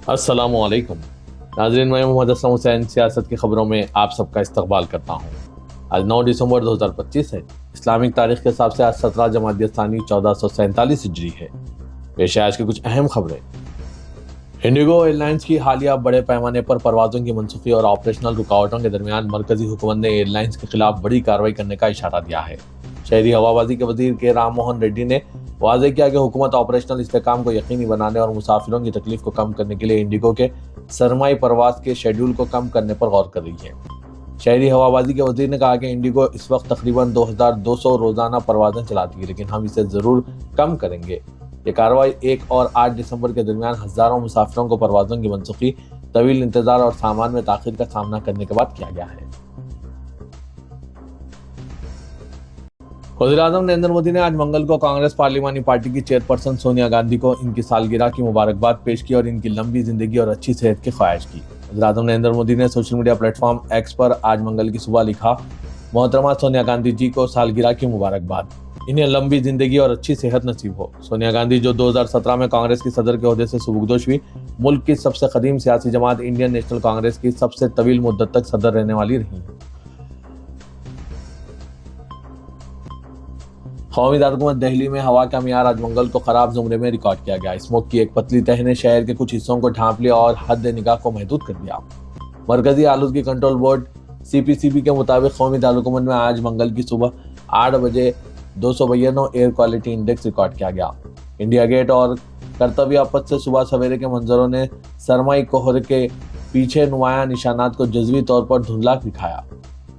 अस्सलाम वालेकुम नाज़रीन, मैं मोहम्मद असलम हुसैन सियासत की खबरों में आप सबका इस्तकबाल करता हूँ। आज 9 दिसंबर 2025 है। इस्लामिक तारीख के हिसाब से आज 17 जमादिय सानी 1447 हिजरी है। पेश है आज की कुछ अहम खबरें। इंडिगो एयरलाइंस की हालिया बड़े पैमाने पर परवाज़ों की मनसूखी और ऑपरेशनल रुकावटों के दरमियान मरकजी हुकूमत ने एयरलाइंस के खिलाफ बड़ी कार्रवाई करने का इशारा दिया है। शहरी हवाबाजी के वजीर के राम मोहन रेड्डी ने वाज़ेह किया कि हुकूमत ऑपरेशनल इस्तेकाम को यकीनी बनाने और मुसाफिरों की तकलीफ को कम करने के लिए इंडिगो के सरमाई परवाज के शेड्यूल को कम करने पर गौर कर रही है। शहरी हवाबाजी के वजीर ने कहा कि इंडिगो इस वक्त तकरीबन 2200 रोजाना परवाजें चलाती है, लेकिन हम इसे ज़रूर कम करेंगे। ये कार्रवाई 1 और 8 दिसंबर के दरमियान हज़ारों मुसाफिरों को परवाज़ों की मनसूखी, तवील इंतजार और सामान में ताख़ीर का सामना करने के बाद किया गया है। वज़ीर-ए-आज़म नरेंद्र मोदी ने आज मंगल को कांग्रेस पार्लिमानी पार्टी की चेयरपर्सन सोनिया गांधी को इनकी सालगिरह की मुबारकबाद पेश की और इनकी लंबी जिंदगी और अच्छी सेहत की ख्वाहिश की। वज़ीर-ए-आज़म नरेंद्र मोदी ने सोशल मीडिया प्लेटफॉर्म एक्स पर आज मंगल की सुबह लिखा, मोहतरमा सोनिया गांधी जी को सालगिरह की मुबारकबाद, इन्हें लंबी जिंदगी और अच्छी सेहत नसीब हो। सोनिया गांधी जो 2017 में कांग्रेस की सदर के ओहदे से सुबुकदोश हुई, मुल्क की सबसे कदीम सियासी जमात इंडियन नेशनल कांग्रेस की सबसे तवील मुद्दत तक सदर रहने वाली रही। कौमी दारकूमत दिल्ली में हवा का मियार आज मंगल को खराब जुमरे में रिकॉर्ड किया गया। स्मोक की एक पतली तह ने शहर के कुछ हिस्सों को ढांप लिया और हद निगाह को महदूद कर दिया। मरकजी आलूदगी कंट्रोल बोर्ड CPCB के मुताबिक कौमी दारकूमत में आज मंगल की सुबह 8 बजे 292 एयर क्वालिटी इंडेक्स रिकॉर्ड किया गया। इंडिया गेट और कर्तव्य पथ से सुबह सवेरे के मंजरों ने सरमाई कोहरे के पीछे नुमाया निशानात को जज़वी तौर पर धुंधला दिखाया।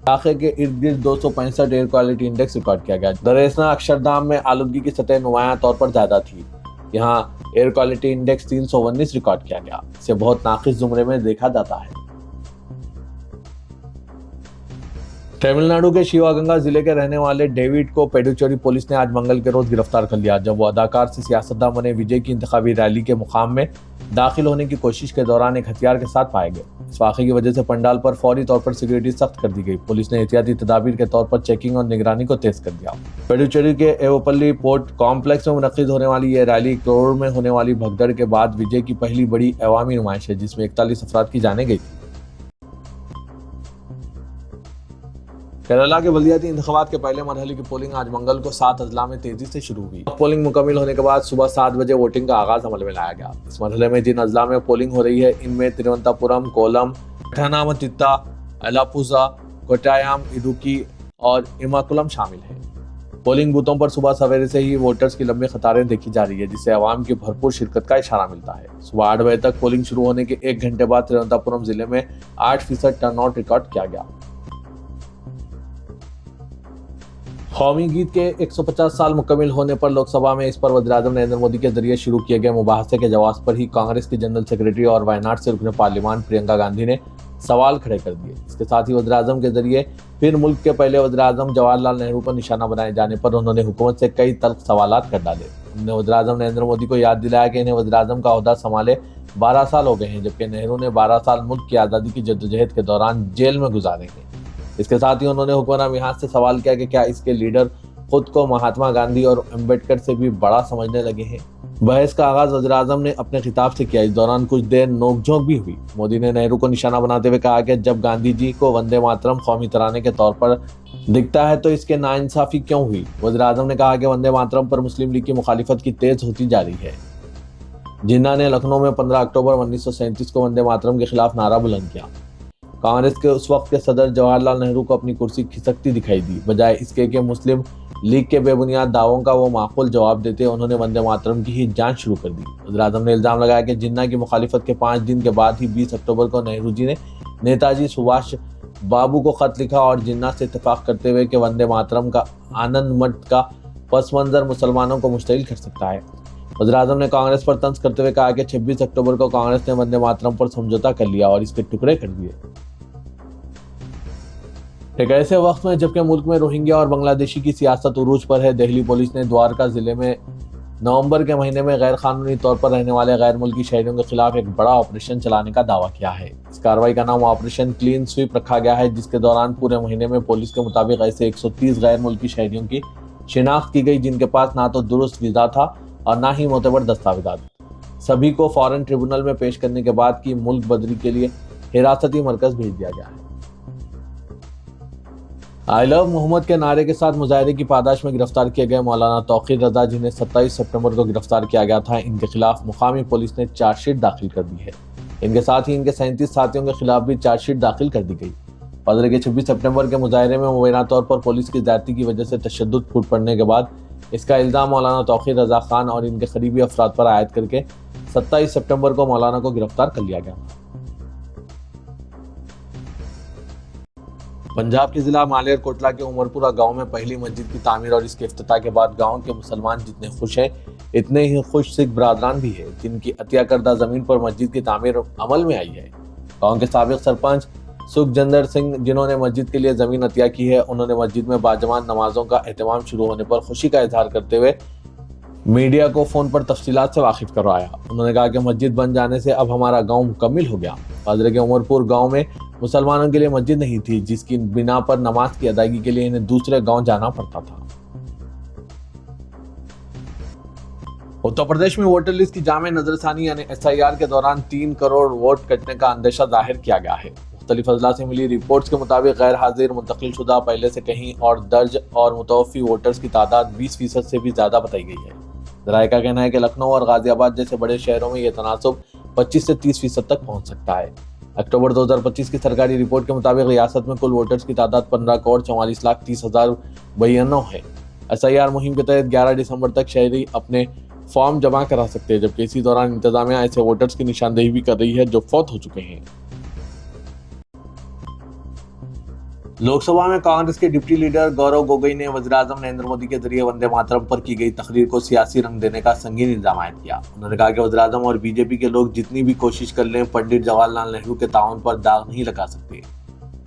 इलाके के इर्द गिर्द 265 एयर क्वालिटी इंडेक्स रिकॉर्ड किया गया। दरेसना अक्षरधाम में आलूदगी की सतह नुमाया तौर पर ज्यादा थी। यहाँ एयर क्वालिटी इंडेक्स 319 रिकॉर्ड किया गया। इसे बहुत नाकिस जुमरे में देखा जाता है। तमिलनाडु के शिवगंगा जिले के रहने वाले डेविड को पेडुचेरी पुलिस ने आज मंगल के रोज गिरफ्तार कर लिया, जब वो अदाकार से सियासतदान बने विजय की इंतखाबी रैली के मुकाम में दाखिल होने की कोशिश के दौरान एक हथियार के साथ पाए गए। इस वाक़े की वजह से पंडाल पर फौरी तौर पर सिक्योरिटी सख्त कर दी गई। पुलिस ने एहतियाती तदाबीर के तौर पर चेकिंग और निगरानी को तेज कर दिया। पेडुचेरी के एवोपल्ली पोर्ट कॉम्प्लेक्स में मुनक्किद होने वाली यह रैली करोड़ में होने वाली भगदड़ के बाद विजय की पहली बड़ी अवामी नुमाइश है, जिसमें 41 अफराद की जानें गई थी। केरला के बल्दियाती इंतखाबात के पहले मरहले की पोलिंग आज मंगल को 7 अजला में तेजी से शुरू हुई। पोलिंग मुकम्मल होने के बाद सुबह 7 बजे वोटिंग का आगाज अमल में लाया गया। इस मरहले में जिन अजला में पोलिंग हो रही है, इनमें तिरुवनंतपुरम, कोलम, पठानमथिट्टा, अलापुझा, कोट्टायम, इडुक्की और इरनाकुलम शामिल हैं। पोलिंग बूथों पर सुबह सवेरे से ही वोटर्स की लंबी कतारें देखी जा रही है, जिससे आवाम की भरपूर शिरकत का इशारा मिलता है। सुबह 8 बजे तक पोलिंग शुरू होने के 1 घंटे बाद तिरुवनंतपुरम जिले में 8% टर्नआउट रिकॉर्ड किया गया। कौमी गीत के 150 साल मुकम्मल होने पर लोकसभा में इस पर वज़ीर-ए-आज़म नरेंद्र मोदी के जरिए शुरू किए गए मुबाहसे के जवाब पर ही कांग्रेस की जनरल सेक्रेटरी और वायनाड से रुकने पार्लियामान प्रियंका गांधी ने सवाल खड़े कर दिए। इसके साथ ही वज़ीर-ए-आज़म के जरिए फिर मुल्क के पहले वज़ीर-ए-आज़म जवाहरलाल नेहरू को निशाना बनाए जाने पर उन्होंने हुकूमत से कई तल्ख सवालात कर डाले। उन्होंने वज़ीर-ए-आज़म नरेंद्र मोदी को याद दिलाया कि इन्हें वज़ीर-ए-आज़म का ओहदा संभाले 12 साल हो गए हैं, जबकि नेहरू ने 12 साल मुल्क की आज़ादी की जद्दोजहद के दौरान जेल में गुजारे हैं। इसके साथ ही उन्होंने हुक्मरान मियां से सवाल किया कि क्या इसके लीडर खुद को महात्मा गांधी और अम्बेडकर से भी बड़ा समझने लगे हैं। बहस का आगाज वज़ीर-ए-आज़म ने अपने खिताब से किया। इस दौरान कुछ देर नोकझोंक भी हुई। मोदी ने नेहरू को निशाना बनाते हुए कहा कि जब गांधी जी को वंदे मातरम कौमी तराने के तौर पर दिखता है तो इसके नाइंसाफी क्यों हुई। वज़ीर-ए-आज़म ने कहा कि वंदे मातरम पर मुस्लिम लीग की मुखालिफत की तेज होती जा रही है। जिन्ना ने लखनऊ में 15 अक्टूबर 1937 को वंदे मातरम के खिलाफ नारा बुलंद किया। कांग्रेस के उस वक्त के सदर जवाहरलाल नेहरू को अपनी कुर्सी खिसकती दिखाई दी। बजाय इसके कि मुस्लिम लीग के बेबुनियाद दावों का वो माकूल जवाब देते, उन्होंने वंदे मातरम की ही जांच शुरू कर दी। वज़ीर-ए-आज़म ने इल्ज़ाम लगाया कि जिन्ना की मुखालिफत के 5 दिन के बाद ही 20 अक्टूबर को नेहरू जी ने नेताजी सुभाष बाबू को खत लिखा और जिन्ना से इत्तेफाक करते हुए कि वंदे मातरम का आनंद मठ का पस मंजर मुसलमानों को मुश्तइल कर सकता है। वज़ीर-ए-आज़म ने कांग्रेस पर तंज करते हुए कहा कि 26 अक्टूबर को कांग्रेस ने वंदे मातरम पर समझौता कर लिया और इसके टुकड़े कर दिए। एक ऐसे वक्त में जबकि मुल्क में रोहिंग्या और बांग्लादेशी की सियासत उरूज पर है, दिल्ली पुलिस ने द्वारका जिले में नवंबर के महीने में गैर कानूनी तौर पर रहने वाले गैर मुल्की शहरियों के खिलाफ एक बड़ा ऑपरेशन चलाने का दावा किया है। इस कार्रवाई का नाम ऑपरेशन क्लीन स्वीप रखा गया है, जिसके दौरान पूरे महीने में पुलिस के मुताबिक ऐसे 130 गैर मुल्की शहरियों की शिनाख्त की गई, जिनके पास ना तो दुरुस्त वीज़ा था और ना ही मोतबर दस्तावेज़ात। सभी को फौरन ट्रिब्यूनल में पेश करने के बाद की मुल्क बदरी के लिए हिरासती मरकज भेज दिया गया है। आई लव मोहम्मद के नारे के साथ मुजाहिरे की पादाश में गिरफ्तार किए गए मौलाना तौकीर रजा, जिन्हें 27 सितंबर को गिरफ्तार किया गया था, इनके खिलाफ मुकामी पुलिस ने चार्जशीट दाखिल कर दी है। इनके साथ ही इनके 37 साथियों के खिलाफ भी चार्जशीट दाखिल कर दी गई। बदर के 26 सितंबर के मुजाहिरे में मुबैना तौर पर पुलिस की ज्यादती की वजह से तशद्दुद फूट पड़ने के बाद इसका इल्जाम मौलाना तौकीर रजा खान और इनके करीबी अफराद पर आयद करके 27 सितंबर को मौलाना को गिरफ्तार कर लिया गया था। पंजाब के जिला मालेर कोटला के उमरपुरा गांव में पहली मस्जिद की तामीर और इसके इफ्तिताह के बाद गांव के मुसलमान जितने खुश हैं, इतने ही खुश सिख बरादरान भी है, जिनकी अतिया करदा जमीन पर मस्जिद की तामीर अमल में आई है। गांव के साबिक सरपंच सुखजिंदर सिंह, जिन्होंने मस्जिद के लिए जमीन अतिया की है, उन्होंने मस्जिद में बाजमात नमाजों का एहतमाम शुरू होने पर खुशी का इजहार करते हुए मीडिया को फोन पर तफसीलात से वाकिफ करवाया। उन्होंने कहा कि मस्जिद बन जाने से अब हमारा गांव मुकम्मिल हो गया। बदर के उमरपुर गांव में मुसलमानों के लिए मस्जिद नहीं थी, जिसकी बिना पर नमाज की अदायगी के लिए इन्हें दूसरे गांव जाना पड़ता था। उत्तर प्रदेश में वोटर लिस्ट की जामे नजरसानी यानी SIR के दौरान 3 करोड़ वोट कटने का अंदेशा जाहिर किया गया है। मुख्तलिफ अजला से मिली रिपोर्ट्स के मुताबिक गैर हाजिर, मुंतकिल शुदा, पहले से कहीं और दर्ज और मुतवफ़ी वोटर्स की तादाद 20% से भी ज्यादा बताई गई है। ज़राए का कहना है कि लखनऊ और गाजियाबाद जैसे बड़े शहरों में यह तनासुब 25 से 30% तक पहुंच सकता है। अक्टूबर 2025 की सरकारी रिपोर्ट के मुताबिक रियासत में कुल वोटर्स की तादाद 15,44,30,092 है। SIR मुहिम के तहत 11 दिसंबर तक शहरी अपने फॉर्म जमा करा सकते हैं, जबकि इसी दौरान इंतजामिया ऐसे वोटर्स की निशानदेही भी कर रही है जो फौत हो चुके हैं। लोकसभा में कांग्रेस के डिप्टी लीडर गौरव गोगोई ने वज़ीर-ए-आज़म नरेंद्र मोदी के जरिए वंदे मातरम पर की गई तकरीर को सियासी रंग देने का संगीन इल्जाम आयद किया। उन्होंने कहा कि वज़ीर-ए-आज़म और बीजेपी के लोग जितनी भी कोशिश कर लें, पंडित जवाहरलाल नेहरू के ताउन पर दाग नहीं लगा सकते।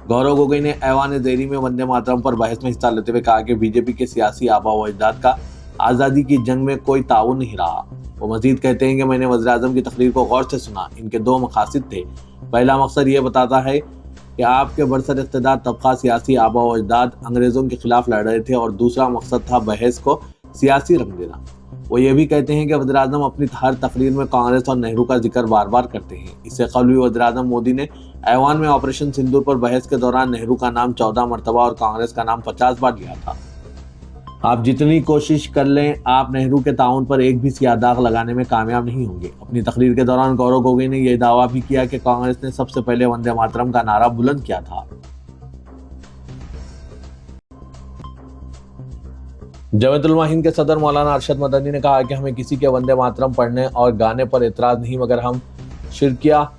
गौरव गोगोई ने ऐवान ज़ेरी में वंदे मातरम पर बहस में हिस्सा लेते हुए कहा कि बीजेपी के सियासी आबा व अजदाद का आज़ादी की जंग में कोई ताउन नहीं रहा। वो मजीद कहते हैं कि मैंने वज़ीर-ए-आज़म की तकरीर को गौर से सुना। इनके 2 मकासद थे। पहला मकसद ये बताता है कि आपके बरसर इख्तिदार तबका सियासी आबा व अजदाद अंग्रेज़ों के खिलाफ लड़ रहे थे, और दूसरा मकसद था बहस को सियासी रंग देना। वो ये भी कहते हैं कि वज़ीर-ए-आज़म अपनी हर तकरीर में कांग्रेस और नेहरू का जिक्र बार बार करते हैं। इससे कबल भी वज़ीर-ए-आज़म मोदी ने ऐवान में ऑपरेशन सिंदूर पर बहस के दौरान नेहरू का नाम 14 मरतबा और कांग्रेस का नाम 50 बार लिया था। आप जितनी कोशिश कर लें, आप नेहरू के ताउन पर एक भी सियाह दाग लगाने में कामयाब नहीं होंगे। अपनी तकरीर के दौरान गौरव गोगोई ने यह दावा भी किया कि कांग्रेस ने सबसे पहले वंदे मातरम का नारा बुलंद किया था। जमात उलमा हिंद के सदर मौलाना अरशद मदनी ने कहा कि हमें किसी के वंदे मातरम पढ़ने और गाने पर एतराज नहीं, मगर हम शिरकिया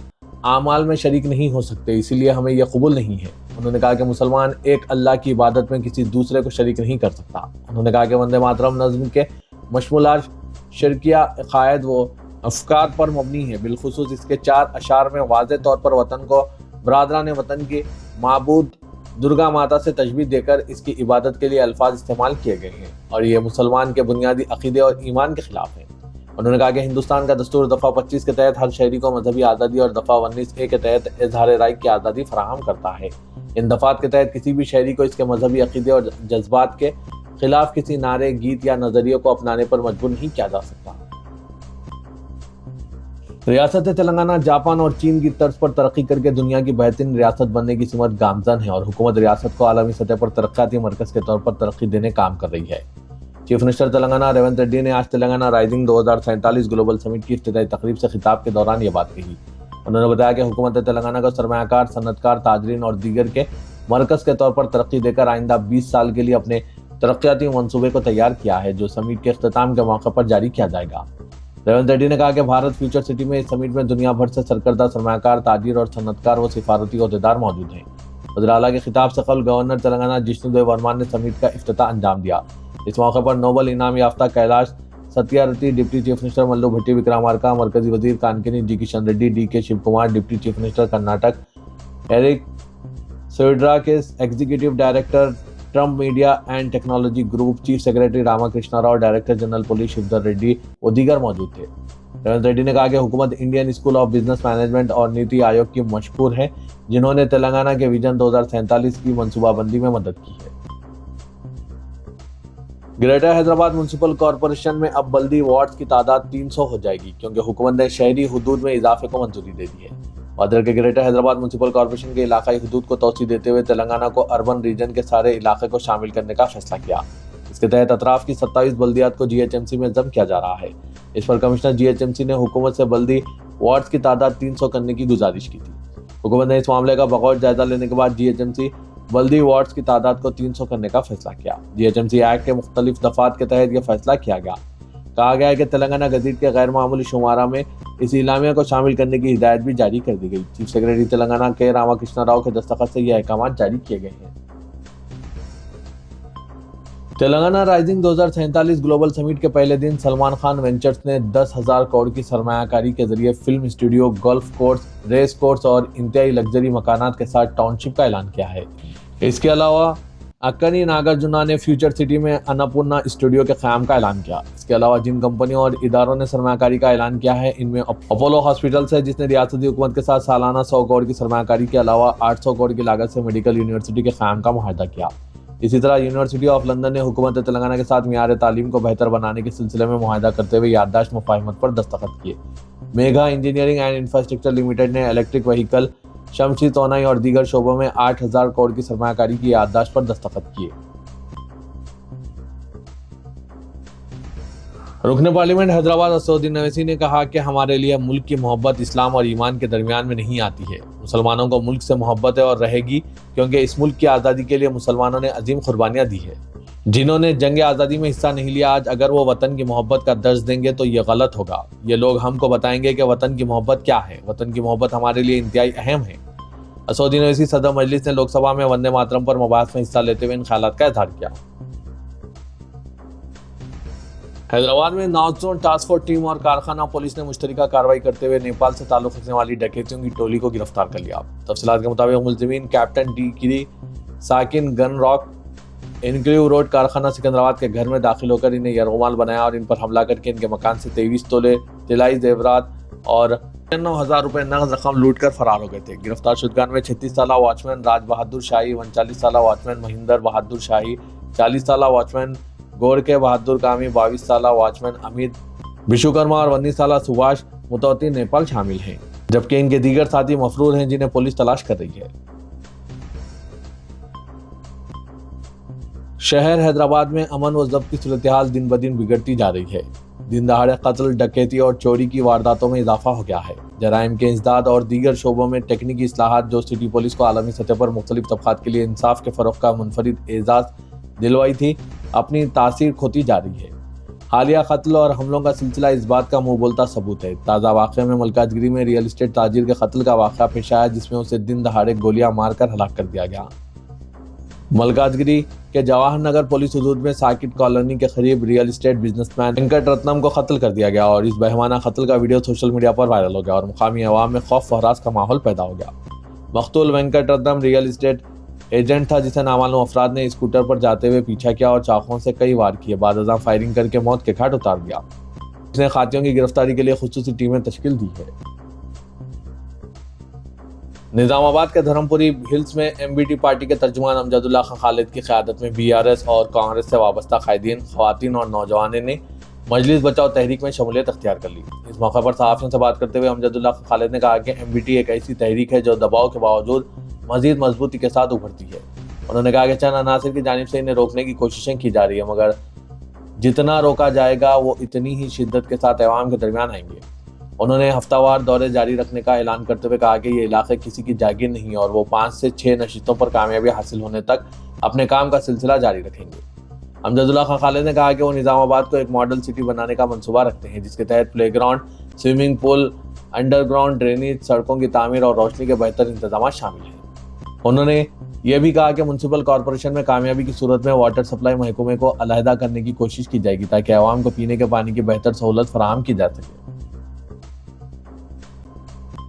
आमाल में शरीक नहीं हो सकते, इसीलिए हमें यह कबूल नहीं है। उन्होंने कहा कि मुसलमान एक अल्लाह की इबादत में किसी दूसरे को शरीक नहीं कर सकता। उन्होंने कहा कि वंदे मातरम नज़्म के मशमूलात शिरकिया अकायद व अफकार पर मबनी है। बिलखुसूस इसके 4 अशार में वाज़ेह तौर पर वतन को बरादरान वतन की माबूद दुर्गा माता से तशबीह देकर इसकी इबादत के लिए अल्फाज इस्तेमाल किए गए हैं, और ये मुसलमान के बुनियादी अकीदे और ईमान के खिलाफ है। उन्होंने कहा कि हिंदुस्तान का दस्तूर दफ़ा 25 के तहत हर शहरी को मजहबी आज़ादी और दफ़ा 19A के तहत इजहार राय की आज़ादी फराहम करता है। इन दफ़ात के तहत किसी भी शहरी को इसके मजहबी अकीदे और जज्बात के खिलाफ किसी नारे, गीत या नज़रिए को अपनाने पर मजबूर नहीं किया जा सकता। रियासत तेलंगाना जापान और चीन की तर्ज पर तरक्की करके दुनिया की बेहतरीन रियासत बनने की सिमत गामजन है, और हुकूमत रियासत को आलमी सतह पर तरक्याती मरकज के तौर पर तरक्की देने काम कर रही है। चीफ मिनिस्टर तेलंगाना रेवंत रेड्डी ने आज तेलंगाना राइजिंग 2047 ग्लोबल समिट की इफ्तिताई तकरीब से खिताब के दौरान ये बात कही। उन्होंने बताया कि हुकूमत तेलंगाना को सरमायाकार, सन्नतकार, ताजरीन और दीगर के मरकज के तौर पर तरक्की देकर आइंदा 20 साल के लिए अपने तरक्याती मंसूबे को तैयार किया है, जो समिट के इख्तिताम के मौके पर जारी किया जाएगा। रेवंत रेड्डी ने कहा कि भारत फ्यूचर सिटी में इस समिट में दुनिया भर से सरकर्दा सरमायाकार, ताजिर और सन्नतकार व सिफारती अहदेदार मौजूद हैं। वज़ीर आला के खिताब से कबल गवर्नर तेलंगाना जिष्णुदेव वर्मा ने समिट का इफ्तिताह अंजाम दिया। इस मौके पर नोबल इनाम याफ्ता Kailash Satyarthi, deputy chief minister Mallu Bhatti Vikramarka, मरकजी वजीर कानकेनी G Kishan Reddy, DK Shiva Kumar, deputy chief minister Karnataka Eric Swider के executive director Trump media and technology group, chief secretary Ramakrishna Rao, director general police Shivdhar Reddy और दीगर मौजूद थे। रेवंत रेड्डी ने कहा कि हुकूमत Indian school of business management और नीति आयोग की मशहूर है, जिन्होंने तेलंगाना के विजन 2047 की मनसूबाबंदी में मदद की है। ग्रेटर हैदराबाद म्यूनसिपल कॉरपोरेशन में अब बल्दी वार्ड्स की तादाद 300 हो जाएगी क्योंकि हुकूमत ने शहरी हुदूद में इजाफे को मंजूरी दे दी है। वादर के ग्रेटर हैदराबाद म्यूनसिपल कॉरपोरेशन के इलाकाई हुदूद को तोसी देते हुए तेलंगाना को अर्बन रीजन के सारे इलाके को शामिल करने का फैसला किया। इसके तहत अतराफ की 27 बल्दियात को GHMC में जम किया जा रहा है। इस पर कमिश्नर GHMC ने हुकूमत से बल्दी वार्ड्स की तादाद 300 करने की गुजारिश की थी। हुकूमत ने इस मामले का बगौर जायजा लेने के बाद GHMC बल्दी वार्ड्स की तादाद को 300 करने का फैसला किया। GHMC एक्ट के मुख्तलिफ दफात के तहत यह फैसला किया गया। कहा गया है कि तेलंगाना गज़ीट के गैर मामूली शुमारा में इस इलामिया को शामिल करने की हिदायत भी जारी कर दी गई। चीफ सेक्रेटरी तेलंगाना के रामाकृष्ण राव के दस्तखत से यह अहकाम जारी किए गए हैं। तेलंगाना राइजिंग 2047 ग्लोबल समिट के पहले दिन सलमान खान वेंचर्स ने 10,000 करोड़ की सरमायाकारी के जरिए film studio, golf course, race course और इंतहाई लग्जरी मकानात के साथ टाउनशिप का ऐलान किया है। इसके अलावा अक्कनी नागार्जुना ने फ्यूचर सिटी में अन्नपूर्णा स्टूडियो के क़याम का ऐलान किया। इसके अलावा जिन कंपनियों और इदारों ने सरमायाकारी का ऐलान किया है इनमें अपोलो हॉस्पिटल्स है जिसने रियासती हुकूमत के साथ सालाना 100 करोड़ की सरमायाकारी के अलावा 800 करोड़ की लागत से मेडिकल यूनिवर्सिटी के क़याम का मुआहदा किया। इसी तरह यूनिवर्सिटी ऑफ लंदन ने हुकूमत तेलंगाना के साथ मियार तालीम को बेहतर बनाने के सिलसिले में मुआहदा करते हुए याददाश्त मुफाहिमत पर दस्तखत किए। Megha engineering and infrastructure limited ने इलेक्ट्रिक व्हीकल, शमशी तोनाई और दीगर शोबों में 8,000 करोड़ की सरमायाकारी की याददाश्त पर दस्तखत किए। रुकन पार्लियामेंट हैदराबाद असदुद्दीन अवैसी ने कहा कि हमारे लिए मुल्क की मोहब्बत इस्लाम और ईमान के दरमियान में नहीं आती है। मुसलमानों को मुल्क से मोहब्बत है और रहेगी क्योंकि इस मुल्क की आज़ादी के लिए मुसलमानों ने अजीम कुर्बानियां दी है। जिन्होंने जंग आज़ादी में हिस्सा नहीं लिया आज अगर वो वतन की मोहब्बत का दर्ज देंगे तो ये गलत होगा। ये लोग हमको बताएंगे कि वतन की मोहब्बत क्या है। वतन की मोहब्बत हमारे लिए इंतहाई अहम है। असदुद्दीन अवैसी सदर मजलिस ने लोकसभा में वंदे मातरम पर मुबाहस में हिस्सा लेते हुए इन ख्यालात का इजहार किया। हैदराबाद में north zone task force team और कारखाना पुलिस ने मुश्तरका कार्रवाई करते हुए नेपाल से ताल्लुक रखने वाली डकैतियों की टोली को गिरफ्तार कर लिया। तफसीलात के मुताबिक मुलजिमीन कैप्टन डी गिरी, साकिन गन रॉक, इनक्लेव रोड कारखाना सिकंदराबाद के घर में दाखिल होकर इन्हें यरगुमाल बनाया और इन पर हमला करके इनके मकान से 23 तोले तिलाई जेवरात और 9,000 रुपए नगद रकम लूट कर फरार हो गए थे। गिरफ्तार शुदगान में 36 साल वॉचमैन राज बहादुर शाही, 39 साल वॉचमैन महिंदर बहादुर शाही, 40 साल वॉचमैन गोर के बहादुर कामी, 22 साल वॉचमैन अमित विश्वकर्मा और 19 साल सुभाष मुतौती नेपाल शामिल हैं, जबकि इनके दीगर साथी मफरूर हैं जिन्हें पुलिस तलाश कर रही है। शहर हैदराबाद में अमन व जब्त की सूरत-ए-हाल दिन ब दिन बिगड़ती जा रही है। दिन दहाड़े कत्ल, डकैती और चोरी की वारदातों में इजाफा हो गया है। जराइम के इंसदाद और दीगर शोबों में टेक्निकी इस्लाहात जो सिटी पुलिस को आलमी सतह पर मुख्तलिफ तबकात के लिए इंसाफ के फरोग का मुनफरिद एजाज दिलवाई थी, अपनी तासीर खोती जा रही है। हालिया कत्ल और हमलों का सिलसिला इस बात का मुंह बोलता सबूत है। ताज़ा वाक़े में मलकाजगिरी में रियल एस्टेट ताजिर के कत्ल का वाक़ा पेश आया जिसमें उसे दिन दहाड़े गोलियां मारकर हलाक कर दिया गया। मलकाजगिरी के जवाहर नगर पुलिस हदूद में साकिट कॉलोनी के करीब real estate businessman Venkat Ratnam को कत्ल कर दिया गया और इस बेहमाना कत्ल का वीडियो सोशल मीडिया पर वायरल हो गया और मुकामी अवाम में खौफ व हरास का माहौल पैदा हो गया। मकतूल Venkat Ratnam real estate agent था जिसे नामालूम अफराद ने स्कूटर पर जाते हुए पीछा किया और चाकुओं से कई वार किए, बाद अज़ां फायरिंग करके मौत के घाट उतार दिया। उसने खातियों की गिरफ्तारी के लिए खुसूसी टीमें तश्कील दी है। निजामाबाद के धर्मपुरी हिल्स में MBT पार्टी के तर्जुमान अमजदुल्ला खान खालिद की क़यादत में BRS और कांग्रेस से वाबस्ता कायदीन, ख़वातीन और नौजवानों ने मजलिस बचाओ तहरीक में शमूलियत अख्तियार कर ली। इस मौके पर सहाफ़ियों से बात करते हुए अमजदुल्ला खान खालिद ने कहा कि MBT एक ऐसी तहरीक है जो दबाव के बावजूद मजीद मजबूती के साथ उभरती है। उन्होंने कहा कि चंद अनासिर की जानिब से इन्हें रोकने की कोशिशें की जा रही है, मगर जितना रोका जाएगा वो इतनी ही शिद्दत के साथ अवाम के दरमियान आएंगे। उन्होंने हफ्तावार दौरे जारी रखने का ऐलान करते हुए कहा कि ये इलाके किसी की जागीर नहीं और वो 5 से 6 नशिस्तों पर कामयाबी हासिल होने तक अपने काम का सिलसिला जारी रखेंगे। अमजदुल्ला खान खालिद ने कहा कि वो निजामाबाद को एक मॉडल सिटी बनाने का मंसूबा रखते हैं जिसके तहत playground, swimming pool, underground drainage, सड़कों की तामीर और रोशनी के बेहतर इंतजाम शामिल हैं। उन्होंने यह भी कहा कि म्यूनसिपल कॉरपोरेशन में कामयाबी की सूरत में वाटर सप्लाई महकमे को अलहदा करने की कोशिश की जाएगी ताकि आवाम को पीने के पानी की बेहतर सहूलत फराहम की जा सके।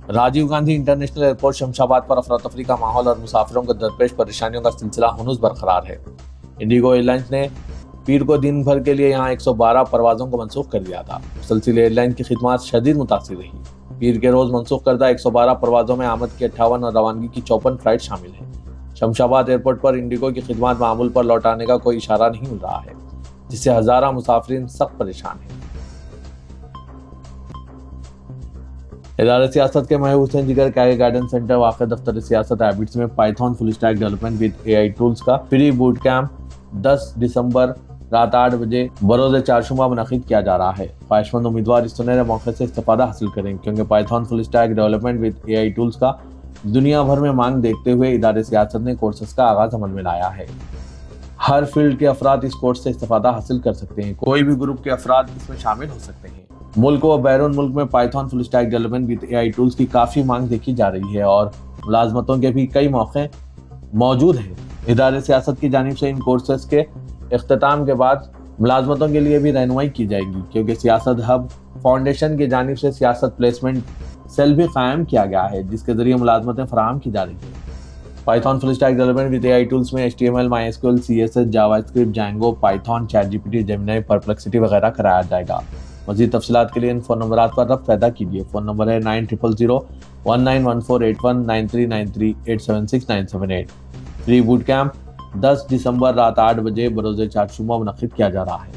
राजीव गांधी इंटरनेशनल एयरपोर्ट शमशाबाद पर अफरा तफरी का माहौल और मुसाफिरों को दरपेश परेशानियों का सिलसिला हनूज बरकरार है। इंडिगो एयरलाइंस ने पीर को दिन भर के लिए यहाँ 112 परवाजों को मनसूख कर दिया था। मुसलसिल एयरलाइन की खिदमत शदीद मुतासिर रही। पीर के रोज मनसूख करदा 112 परवाजों में आमद की 58 और रवानगी की 54 फ्लाइट शामिल हैं। शमशाबाद एयरपोर्ट पर इंडिगो की खिदमत मामूल पर लौटाने का कोई इशारा नहीं मिल रहा है। جس سے ہزارہ مسافرین سخت پریشان ہیں۔ ادارہ سیاست کے محبوب حسین جگر کے آگے گائیڈنس سینٹر واقع دفتر سیاست ہیبٹس میں Python full stack development with AI آئی ٹولز کا فری بوٹ کیمپ 10 دسمبر رات 8 بجے بروز چہارشنبہ منعقد کیا جا رہا ہے۔ خواہش مند امیدوار اس سنہرے موقع سے استفادہ حاصل کریں کیونکہ Python full stack development with AI آئی ٹولز کا دنیا بھر میں مانگ دیکھتے ہوئے ادارے سیاست نے کورسز کا آغاز عمل میں لایا ہے۔ ہر فیلڈ کے افراد اس کورس سے استفادہ حاصل کر سکتے ہیں، کوئی بھی گروپ کے افراد اس میں شامل ہو سکتے ہیں۔ ملک و بیرون ملک میں Python full stack development with AI آئی ٹولز کی کافی مانگ دیکھی جا رہی ہے اور ملازمتوں کے بھی کئی موقع موجود ہیں۔ ادارے سیاست کی جانب سے ان کورسز کے اختتام کے بعد ملازمتوں کے لیے بھی رہنمائی کی جائے گی کیونکہ سیاست ہب فاؤنڈیشن کی جانب سے سیاست پلیسمنٹ سیل بھی قائم کیا گیا ہے جس کے ذریعے ملازمتیں فراہم کی جا رہی ہیں۔ Python full stack development with AI آئی ٹولز میں HTML، MySQL، CSS، JavaScript, Django, Python, chat GPT، Gemini, Perplexity وغیرہ کرایا جائے گا۔ مزید تفصیلات کے لیے ان فون نمبرات پر رابطہ پیدا کیجیے۔ فون نمبر ہے 9000191481 9393876978۔ فری بوٹ کیمپ 10 دسمبر رات 8 بجے بروز چہارشنبہ منعقد کیا جا رہا ہے۔